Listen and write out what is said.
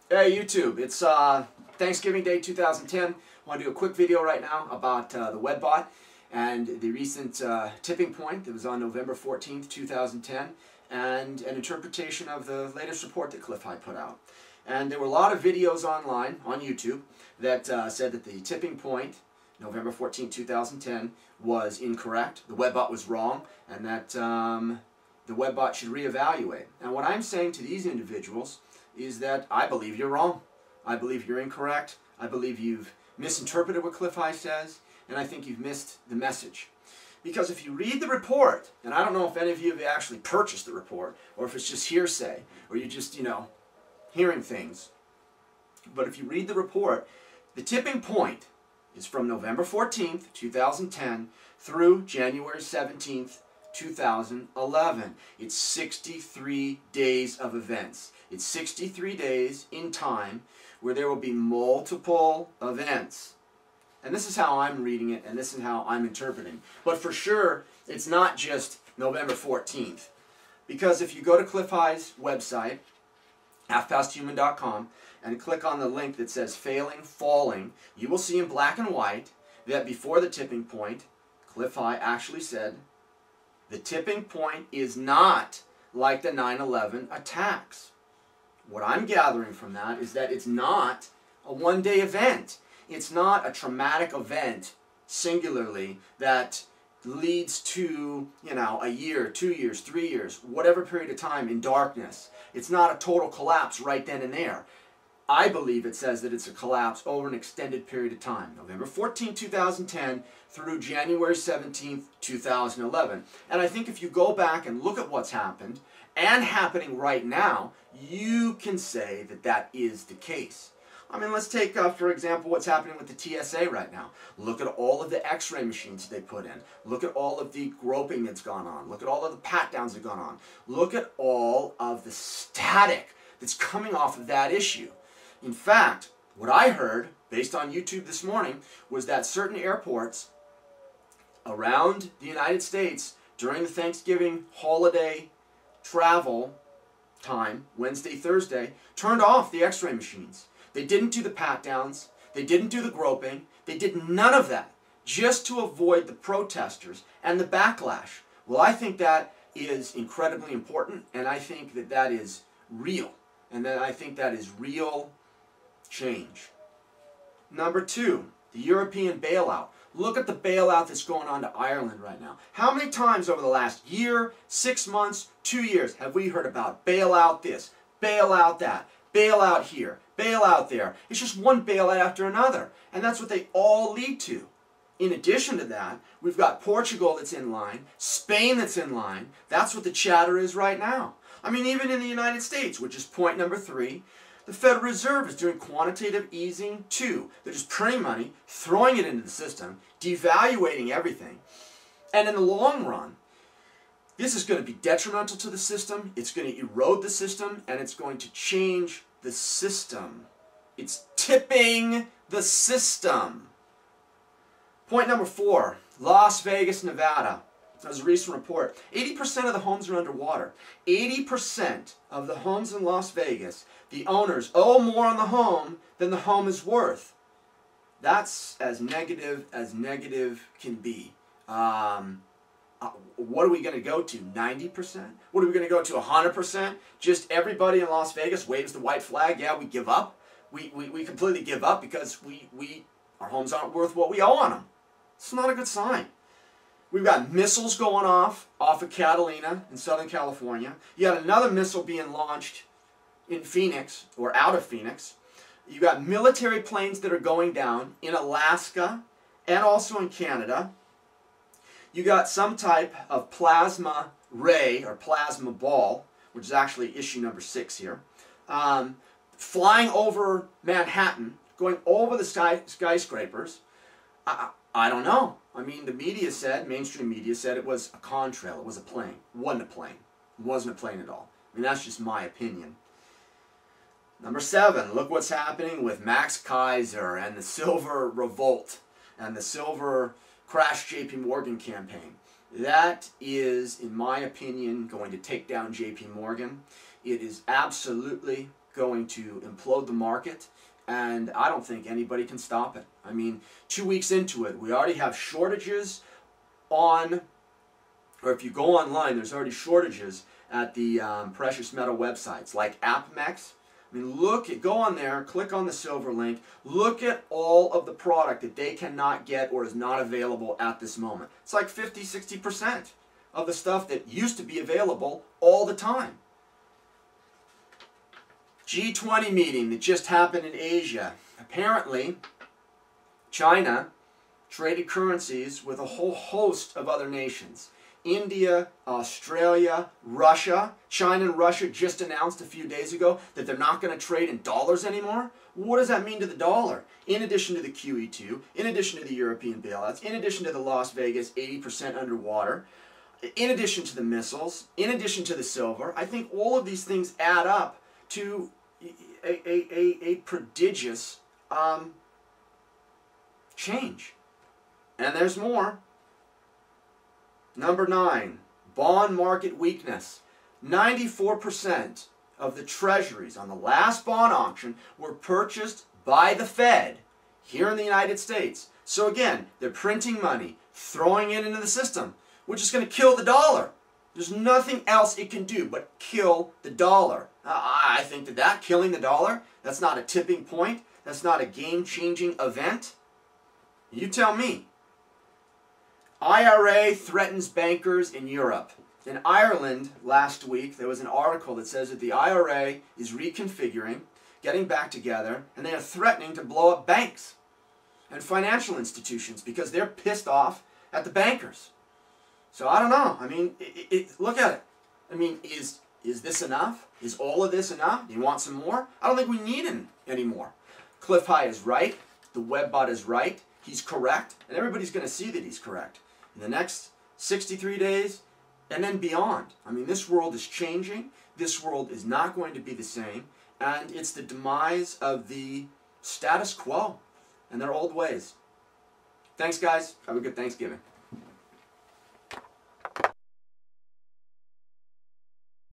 Hey YouTube, it's Thanksgiving Day 2010. I want to do a quick video right now about the Webbot and the recent tipping point that was on November 14th, 2010, and an interpretation of the latest report that Clif put out. And there were a lot of videos online, on YouTube, that said that the tipping point, November 14th, 2010, was incorrect, the Webbot was wrong, and that the Webbot should reevaluate. And what I'm saying to these individuals is that I believe you're wrong. I believe you're incorrect. I believe you've misinterpreted what Clif says, and I think you've missed the message. Because if you read the report, and I don't know if any of you have actually purchased the report, or if it's just hearsay, or you're just, hearing things. But if you read the report, the tipping point is from November 14th, 2010 through January 17th, 2011. It's 63 days of events. It's 63 days in time where there will be multiple events. And this is how I'm reading it, and this is how I'm interpreting. But for sure, it's not just November 14th. Because if you go to Clif website, halfpasthuman.com, and click on the link that says Failing Falling, you will see in black and white that before the tipping point, Clif actually said, the tipping point is not like the 9/11 attacks. What I'm gathering from that is that it's not a one-day event. It's not a traumatic event, singularly, that leads to, a year, 2 years, 3 years, whatever period of time in darkness. It's not a total collapse right then and there. I believe it says that it's a collapse over an extended period of time. November 14, 2010 through January 17, 2011. And I think if you go back and look at what's happened and happening right now, you can say that that is the case. I mean, let's take, for example, what's happening with the TSA right now. Look at all of the x-ray machines they put in. Look at all of the groping that's gone on. Look at all of the pat-downs that have gone on. Look at all of the static that's coming off of that issue. In fact, what I heard, based on YouTube this morning, was that certain airports around the United States during the Thanksgiving holiday travel time, Wednesday, Thursday, turned off the x-ray machines. They didn't do the pat-downs. They didn't do the groping. They did none of that, just to avoid the protesters and the backlash. Well, I think that is incredibly important, and I think that that is real. And then I think that is real change. Number two, the European bailout. Look at the bailout that's going on to Ireland right now. How many times over the last year, 6 months, 2 years have we heard about bailout this, bailout that, bailout here, bailout there? It's just one bailout after another. And that's what they all lead to. In addition to that, we've got Portugal that's in line, Spain that's in line. That's what the chatter is right now. I mean, even in the United States, which is point number 3, the Federal Reserve is doing quantitative easing too. They're just printing money, throwing it into the system, devaluating everything. And in the long run, this is going to be detrimental to the system, it's going to erode the system, and it's going to change the system. It's tipping the system. Point number 4, Las Vegas, Nevada. There's a recent report. 80% of the homes are underwater. 80% of the homes in Las Vegas, the owners owe more on the home than the home is worth. That's as negative can be. What are we going to go to? 90%? What are we going to go to? 100%? Just everybody in Las Vegas waves the white flag. Yeah, we give up. We completely give up because our homes aren't worth what we owe on them. It's not a good sign. We've got missiles going off of Catalina in Southern California. You got another missile being launched in Phoenix, or out of Phoenix. You got military planes that are going down in Alaska and also in Canada. You got some type of plasma ray or plasma ball, which is actually issue number 6 here, flying over Manhattan, going over the skyscrapers. I don't know. I mean, the media said, mainstream media said it was a contrail. It was a plane. It wasn't a plane. It wasn't a plane at all. I mean, that's just my opinion. Number 7, look what's happening with Max Keiser and the Silver Revolt and the Silver Crash JP Morgan campaign. That is, in my opinion, going to take down JP Morgan. It is absolutely going to implode the market, and I don't think anybody can stop it. I mean, 2 weeks into it, we already have shortages on, or if you go online, there's already shortages at the precious metal websites like AppMex. I mean, go on there, click on the silver link, look at all of the product that they cannot get or is not available at this moment. It's like 50-60% of the stuff that used to be available all the time. G20 meeting that just happened in Asia. Apparently, China traded currencies with a whole host of other nations. India, Australia, Russia. China and Russia just announced a few days ago that they're not going to trade in dollars anymore. What does that mean to the dollar? In addition to the QE2, in addition to the European bailouts, in addition to the Las Vegas 80% underwater, in addition to the missiles, in addition to the silver, I think all of these things add up to a prodigious change. And there's more. Number 9, bond market weakness. 94% of the treasuries on the last bond auction were purchased by the Fed here in the United States. So again, they're printing money, throwing it into the system, which is going to kill the dollar. There's nothing else it can do but kill the dollar. I think that killing the dollar, that's not a tipping point. That's not a game-changing event. You tell me. IRA threatens bankers in Europe. In Ireland last week, there was an article that says that the IRA is reconfiguring, getting back together, and they are threatening to blow up banks and financial institutions because they're pissed off at the bankers. So I don't know. I mean, look at it. I mean, is this enough? Is all of this enough? Do you want some more? I don't think we need any more. Clif is right. The Webbot is right. He's correct. And everybody's going to see that he's correct in the next 63 days and then beyond. I mean, this world is changing. This world is not going to be the same. And it's the demise of the status quo and their old ways. Thanks, guys. Have a good Thanksgiving.